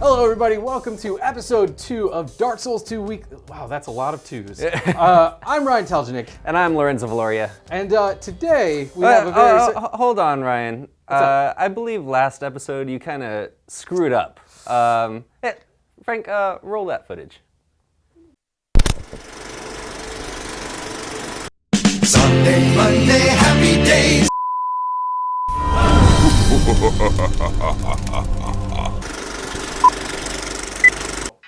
Hello everybody, welcome to episode 2 of Dark Souls 2 Week. Wow, that's a lot of 2s. I'm Ryan Telgenik. And I'm Lorenzo Valoria. And today we have a very... Hold on, Ryan. I believe last episode you kind of screwed up. Frank, roll that footage. Sunday, Monday, happy days.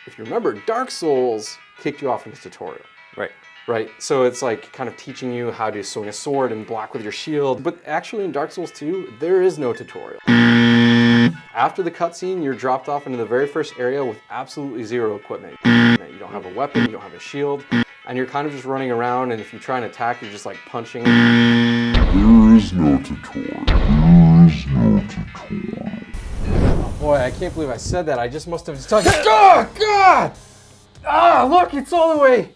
If you remember, Dark Souls kicked you off in this tutorial. Right. So it's like kind of teaching you how to swing a sword and block with your shield. But actually in Dark Souls 2, there is no tutorial. After the cutscene, you're dropped off into the very first area with absolutely zero equipment. You don't have a weapon, you don't have a shield, and you're kind of just running around, and if you try and attack, you're just like punching. There is no tutorial. There is no tutorial. Boy, I can't believe I said that. I just must have just talked. Oh, God! Ah, look, it's all the way.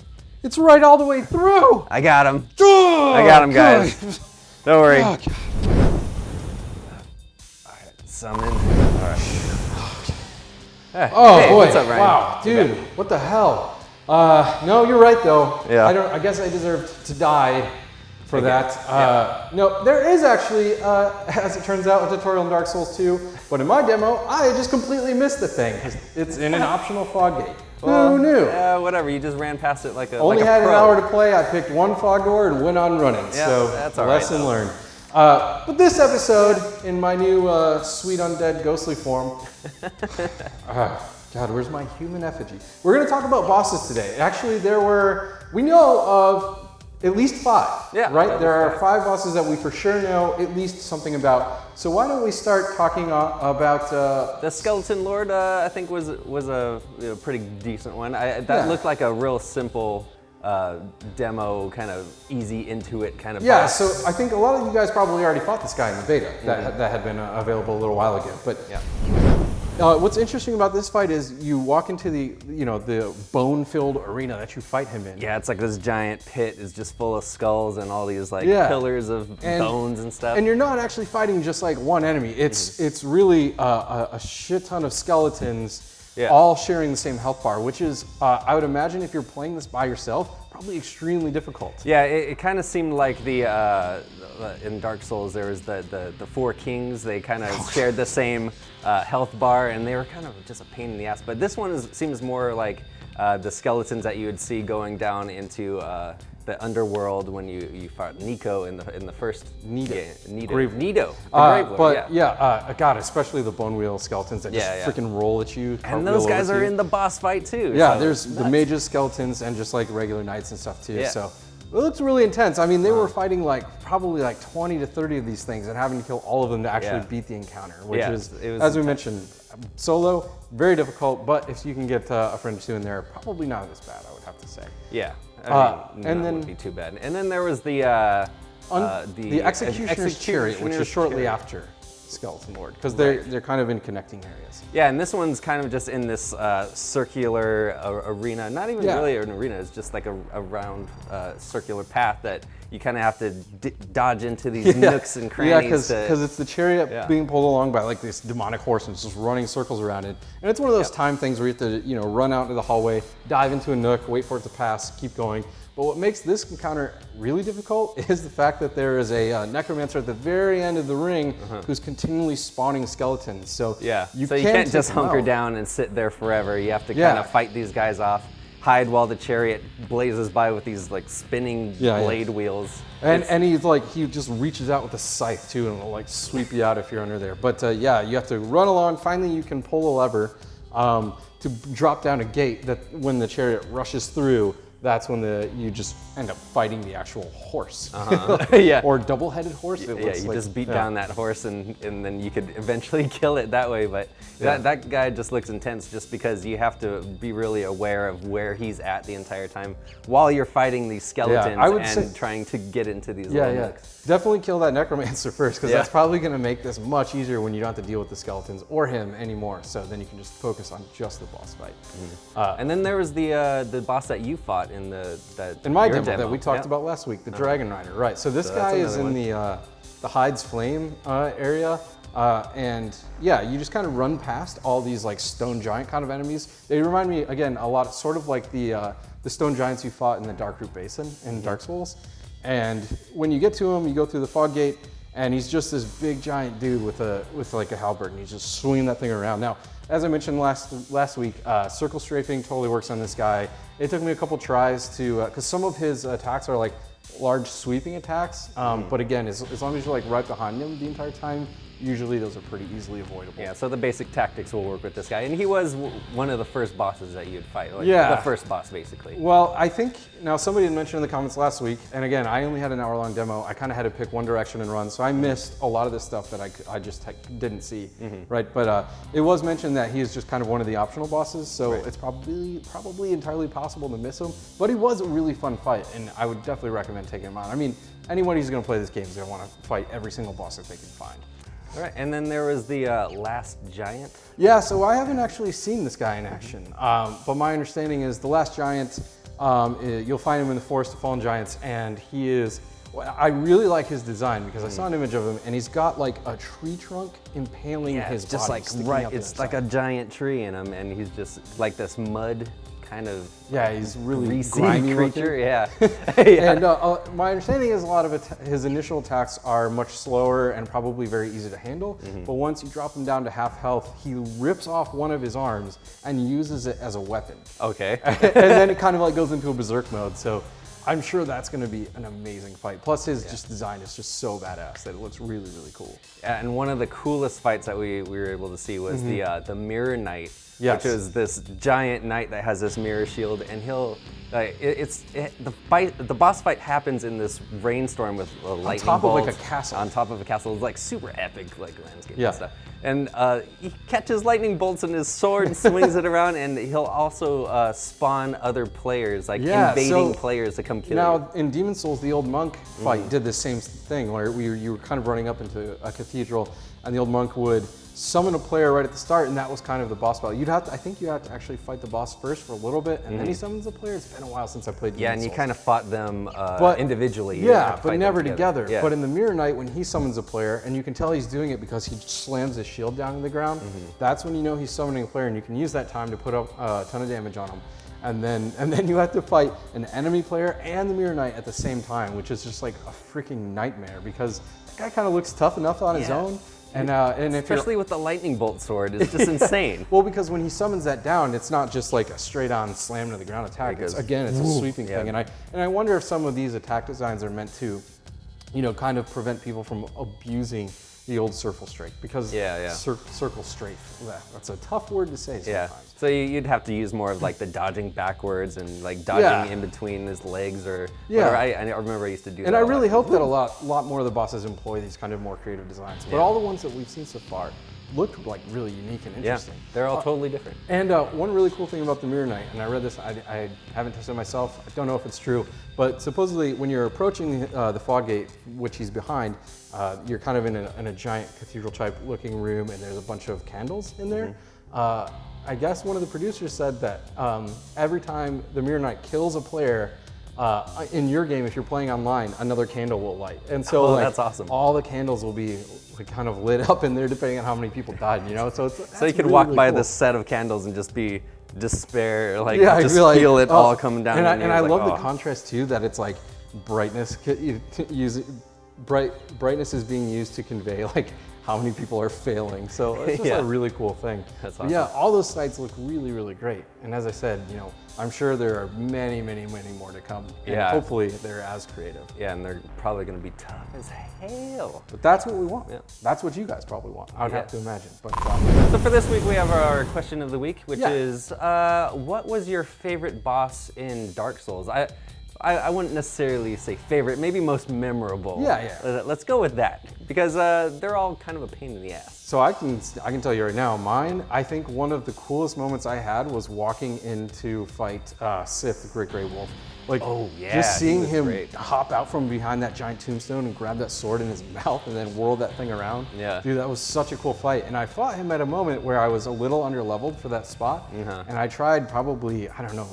It's right all the way through. I got him. Oh, I got him, guys. God. Don't worry. Oh, God. All right, summon. All right. Oh, hey, boy. what's up, Ryan? Wow, dude, what the hell? No, you're right, though. Yeah. I guess I deserved to die for that. No, there is actually, as it turns out, a tutorial in Dark Souls 2, but in my demo, I just completely missed the thing. It's in an optional fog gate. Who knew? Whatever, you just ran past it like a Only like a had pro. an hour to play, I picked one fog door and went on running, Yeah, so that's all right, lesson though. learned. But this episode, in my new sweet undead ghostly form, God, where's my human effigy? We're going to talk about bosses today. Actually, we know of at least 5, Yeah, right? There are 5 bosses that we for sure know at least something about. So why don't we start talking about... The Skeleton Lord, I think, was a pretty decent one. That looked like a real simple demo, kind of easy into it kind of boss. So I think a lot of you guys probably already fought this guy in the beta that had been available a little while ago. But Yeah. What's interesting about this fight is you walk into the bone-filled arena that you fight him in. Yeah, it's like this giant pit is just full of skulls and all these like pillars of bones and stuff. And you're not actually fighting just like one enemy. It's really a shit ton of skeletons, all sharing the same health bar, which is, I would imagine if you're playing this by yourself, probably extremely difficult. Yeah, it kind of seemed like in Dark Souls there was the 4 kings. They kind of shared the same health bar, and they were kind of just a pain in the ass. But this one seems more like the skeletons that you would see going down into the underworld when you fought Nico in the first Nido. God, especially the bone wheel skeletons that just freaking roll at you. And those guys are in the boss fight too. Yeah, so there's the mages, skeletons, and just like regular knights and stuff too. Yeah. So it looks really intense. I mean, they were fighting probably 20 to 30 of these things and having to kill all of them to actually beat the encounter, which is, as we mentioned, solo, very difficult, but if you can get a friend or two in there, probably not as bad, I would have to say. Yeah. And then wouldn't be too bad. And then there was the Executioner's Chariot, which is shortly after Skeleton Lord, because they're kind of in connecting areas. Yeah, and this one's kind of just in this circular arena. Not even really an arena. It's just like a round circular path that you kind of have to dodge into these nooks and crannies. Yeah, because it's the chariot being pulled along by like this demonic horse and it's just running circles around it. And it's one of those time things where you have to run out into the hallway, dive into a nook, wait for it to pass, keep going. But what makes this encounter really difficult is the fact that there is a necromancer at the very end of the ring who's continually spawning skeletons. So you can't just hunker down and sit there forever. You have to kind of fight these guys off, hide while the chariot blazes by with these like spinning blade wheels. And he just reaches out with a scythe too, and will like sweep you out if you're under there. But you have to run along. Finally, you can pull a lever to drop down a gate that when the chariot rushes through, that's when you just end up fighting the actual horse. Or double-headed horse. You just beat down that horse and then you could eventually kill it that way. But that guy just looks intense just because you have to be really aware of where he's at the entire time while you're fighting these skeletons trying to get into these little nooks. Definitely kill that necromancer first, because that's probably going to make this much easier when you don't have to deal with the skeletons or him anymore. So then you can just focus on just the boss fight. And then there was the boss that you fought in my demo that we talked about last week, the Dragonrider. Right. So this guy is in the Hides Flame area, And yeah, you just kind of run past all these like stone giant kind of enemies. They remind me again a lot, sort of like the stone giants you fought in the Darkroot Basin in Dark Souls. And when you get to him, you go through the fog gate, and he's just this big giant dude with like a halberd, and he's just swinging that thing around. Now, as I mentioned last week, circle strafing totally works on this guy. It took me a couple tries to, because some of his attacks are like large sweeping attacks, but again, as long as you're like right behind him the entire time, usually those are pretty easily avoidable. Yeah, so the basic tactics will work with this guy. And he was one of the first bosses that you'd fight. Like Yeah. the first boss, basically. Well, I think, now somebody had mentioned in the comments last week, and again, I only had an hour-long demo. I kind of had to pick one direction and run, so I missed a lot of this stuff that I just didn't see, right? But it was mentioned that he is just kind of one of the optional bosses, so it's probably entirely possible to miss him. But he was a really fun fight, and I would definitely recommend taking him on. I mean, anyone who's going to play this game is going to want to fight every single boss that they can find. All right, and then there was the last giant. Yeah, so I haven't actually seen this guy in action, but my understanding is the last giant, you'll find him in the Forest of Fallen Giants, and he is, I really like his design because I saw an image of him, and he's got like a tree trunk impaling his body. just like sticking right, out the it's like a inside. giant tree in him, and he's just like this mud kind of Yeah, he's really greasy grimy creature. looking. Yeah. And my understanding is a lot of his initial attacks are much slower and probably very easy to handle. But once you drop him down to half health, he rips off one of his arms and uses it as a weapon. Okay. And then it kind of like goes into a berserk mode. So I'm sure that's going to be an amazing fight. Plus his just design is just so badass that it looks really, really cool. And one of the coolest fights that we were able to see was the Mirror Knight, Yes. which is this giant knight that has this mirror shield, and he'll the boss fight happens in this rainstorm with a lightning top of, like, bolt a castle. on top of a castle. It's like super epic, like landscape Yeah. and stuff. And he catches lightning bolts in his sword and swings it around, and he'll also spawn other players, like invading players to come kill you. Now, in Demon Souls, the old monk fight did the same thing, where you were kind of running up into a cathedral, and the old monk would summon a player right at the start, and that was kind of the boss battle. I think you have to actually fight the boss first for a little bit, and then he summons the player. It's been a while since I played Demon Yeah, and you Souls. kind of fought them individually. You didn't have Yeah, to but fight them never together. Yeah. But in the Mirror Knight, when he summons a player, and you can tell he's doing it because he slams his shield down to the ground, that's when you know he's summoning a player, and you can use that time to put up a ton of damage on him. And then you have to fight an enemy player and the Mirror Knight at the same time, which is just like a freaking nightmare because that guy kind of looks tough enough on his own. And if Especially with the lightning bolt sword, it's just insane. well, because when he summons that down, it's not just like a straight-on slam to the ground attack. It's a sweeping thing. And I wonder if some of these attack designs are meant to, kind of prevent people from abusing the old circle strafe because circle strafe. That's a tough word to say sometimes. Yeah. So you'd have to use more of like the dodging backwards and like dodging in between his legs or whatever. I remember I used to do that. And I really hope that a lot more of the bosses employ these kind of more creative designs. But all the ones that we've seen so far looked like really unique and interesting. Yeah, they're all totally different. And one really cool thing about the Mirror Knight, and I read this, I haven't tested it myself, I don't know if it's true, but supposedly when you're approaching the fog gate, which he's behind, you're kind of in a giant cathedral type looking room, and there's a bunch of candles in there. I guess one of the producers said that every time the Mirror Knight kills a player, in your game, if you're playing online, another candle will light. And so that's awesome. all the candles will be like, kind of lit up in there depending on how many people died, So you could walk by this set of candles and just be despair, like Yeah, just I'd be feel it all coming down. And I love the contrast too, that it's like brightness brightness is being used to convey like how many people are failing. So it's just a really cool thing. That's But awesome. yeah, all those sites look really, really great. And as I said, I'm sure there are many, many, many more to come. And hopefully they're as creative. Yeah, and they're probably going to be tough as hell. But that's what we want. Yeah. That's what you guys probably want. I would have to imagine. But So for this week, we have our question of the week, which Yeah. is, what was your favorite boss in Dark Souls? I wouldn't necessarily say favorite, maybe most memorable. Yeah. Let's go with that, because they're all kind of a pain in the ass. So I can tell you right now, mine, I think one of the coolest moments I had was walking in to fight Sith, the Great Grey Wolf. Like, just seeing him hop out from behind that giant tombstone and grab that sword in his mouth and then whirl that thing around. Yeah. Dude, that was such a cool fight. And I fought him at a moment where I was a little under-leveled for that spot. And I tried probably, I don't know,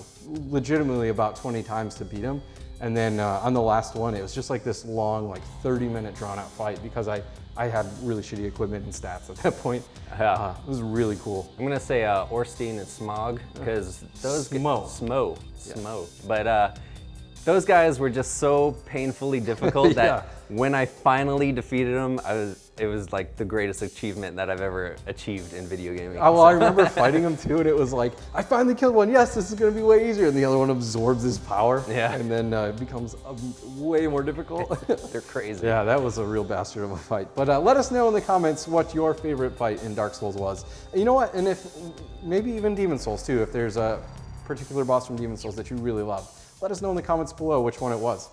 legitimately about 20 times to beat him. And then on the last one, it was just like this long, like 30-minute drawn-out fight because I I had really shitty equipment and stats at that point. Yeah. It was really cool. I'm gonna say Orstein and Smog, because those Smo. But those guys were just so painfully difficult that when I finally defeated them, it was like the greatest achievement that I've ever achieved in video gaming. Oh, well, I remember fighting them too, and it was like, I finally killed one. Yes, this is gonna be way easier. And the other one absorbs his power. Yeah. And then it becomes way more difficult. They're crazy. Yeah, that was a real bastard of a fight. But let us know in the comments what your favorite fight in Dark Souls was. And you know what? And if maybe even Demon Souls too, if there's a particular boss from Demon Souls that you really love, let us know in the comments below which one it was.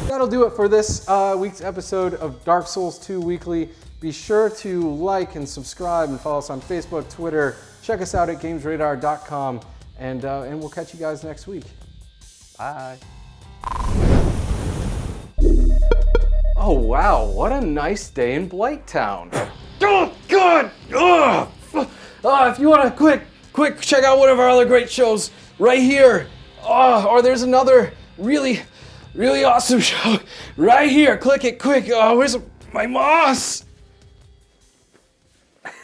That'll do it for this week's episode of Dark Souls 2 Weekly. Be sure to like and subscribe and follow us on Facebook, Twitter. Check us out at gamesradar.com, and we'll catch you guys next week. Bye. Oh wow, what a nice day in Blighttown. Oh God! If you want to quick check out one of our other great shows right here. Or there's another really awesome show right here. Click it quick. Where's my mouse?